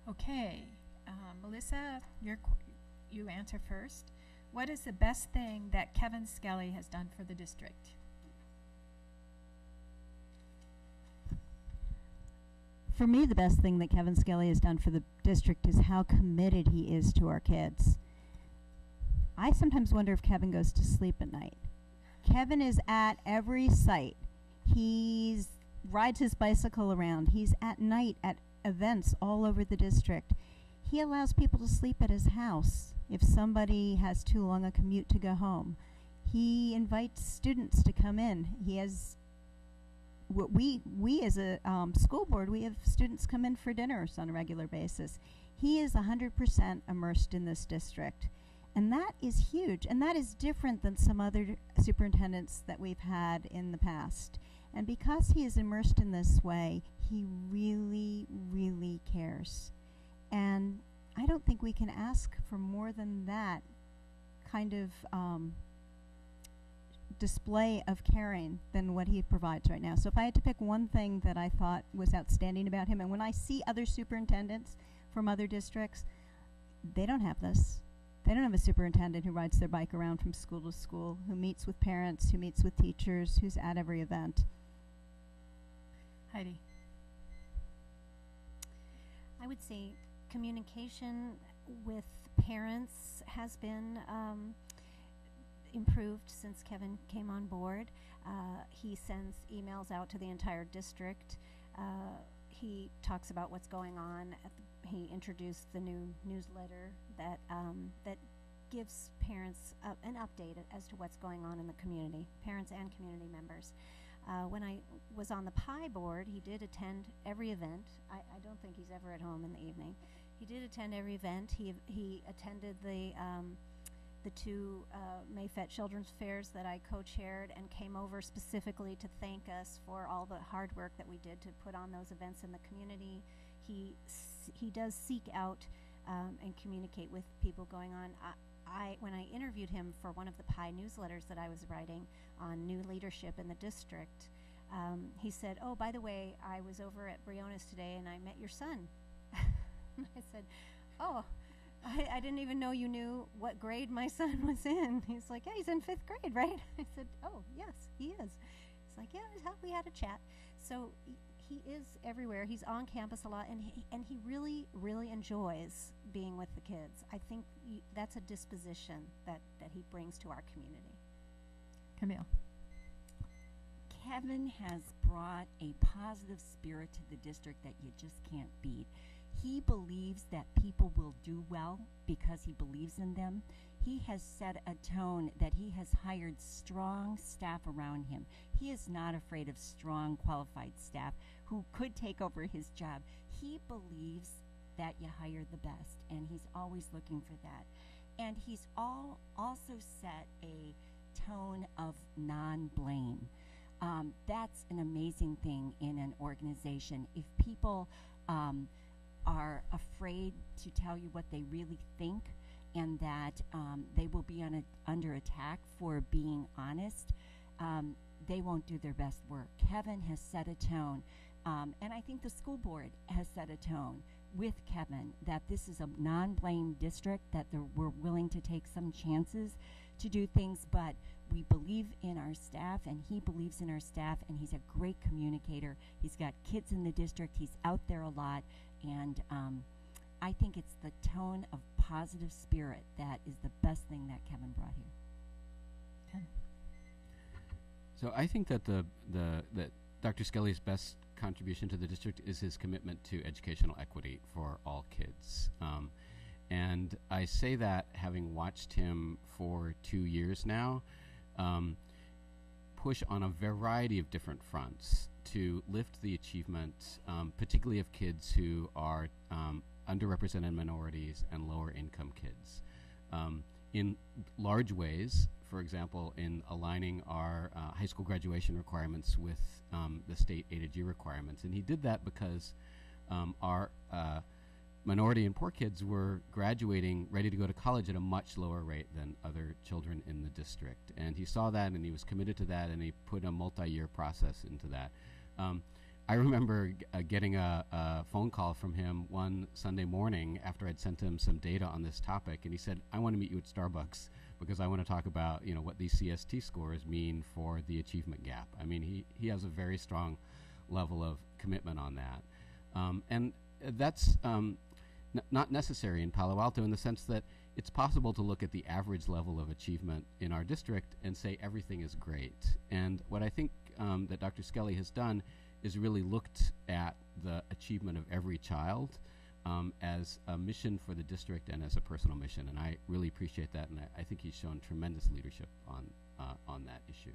Okay, Melissa, you answer first. What is the best thing that Kevin Skelly has done for the district? For me, the best thing that Kevin Skelly has done for the district is how committed he is to our kids. I sometimes wonder if Kevin goes to sleep at night. Kevin is at every site. He rides his bicycle around. He's at night at events all over the district. He allows people to sleep at his house if somebody has too long a commute to go home. He invites students to come in. He has we as a school board, we have students come in for dinners on a regular basis. He is 100% immersed in this district. And that is huge. And that is different than some other superintendents that we've had in the past. And because he is immersed in this way, he really, really cares. And I don't think we can ask for more than that kind of display of caring than what he provides right now. So if I had to pick one thing that I thought was outstanding about him, and when I see other superintendents from other districts, they don't have this. They don't have a superintendent who rides their bike around from school to school, who meets with parents, who meets with teachers, who's at every event. Heidi. I would say communication with parents has been improved since Kevin came on board. He sends emails out to the entire district. He talks about what's going on. He introduced the new newsletter that that gives parents an update as to what's going on in the community, parents and community members. When I was on the PI board, he did attend every event. I don't think he's ever at home in the evening. He did attend every event. He attended the two Mayfet Children's Fairs that I co-chaired and came over specifically to thank us for all the hard work that we did to put on those events in the community. He does seek out and communicate with people going on. When I interviewed him for one of the PI newsletters that I was writing on new leadership in the district, he said, "Oh, by the way, I was over at Briones today and I met your son." I said, "Oh, I didn't even know you knew what grade my son was in." He's like, "Yeah, he's in 5th grade, right?" I said, "Oh, yes, he is." He's like, "Yeah, we had a chat." So he is everywhere. He's on campus a lot, and he really, really enjoys being with the kids. I think that's a disposition that he brings to our community. Camille. Kevin has brought a positive spirit to the district that you just can't beat. He believes that people will do well because he believes in them. He has set a tone that he has hired strong staff around him. He is not afraid of strong, qualified staff who could take over his job. He believes that you hire the best, and he's always looking for that. And he's also set a tone of non-blame. That's an amazing thing in an organization. If people are afraid to tell you what they really think and that they will be under attack for being honest, they won't do their best work. Kevin has set a tone, and I think the school board has set a tone with Kevin that this is a non-blame district, that we're willing to take some chances to do things, but we believe in our staff, and he believes in our staff, and he's a great communicator. He's got kids in the district. He's out there a lot, and I think it's the tone of positive spirit that is the best thing that Kevin brought here. So I think that that Dr. Skelly's best contribution to the district is his commitment to educational equity for all kids. And I say that having watched him for 2 years now push on a variety of different fronts to lift the achievement, particularly of kids who are underrepresented minorities and lower income kids. In large ways, for example, in aligning our high school graduation requirements with the state A to G requirements. And he did that because our minority and poor kids were graduating ready to go to college at a much lower rate than other children in the district. And he saw that, and he was committed to that, and he put a multi-year process into that. I remember getting a phone call from him one Sunday morning after I'd sent him some data on this topic, and he said, "I want to meet you at Starbucks because I want to talk about what these CST scores mean for the achievement gap." I mean, he has a very strong level of commitment on that, and that's not necessary in Palo Alto in the sense that it's possible to look at the average level of achievement in our district and say everything is great. And what I think that Dr. Skelly has done is really looked at the achievement of every child as a mission for the district and as a personal mission. And I really appreciate that, and I think he's shown tremendous leadership on that issue.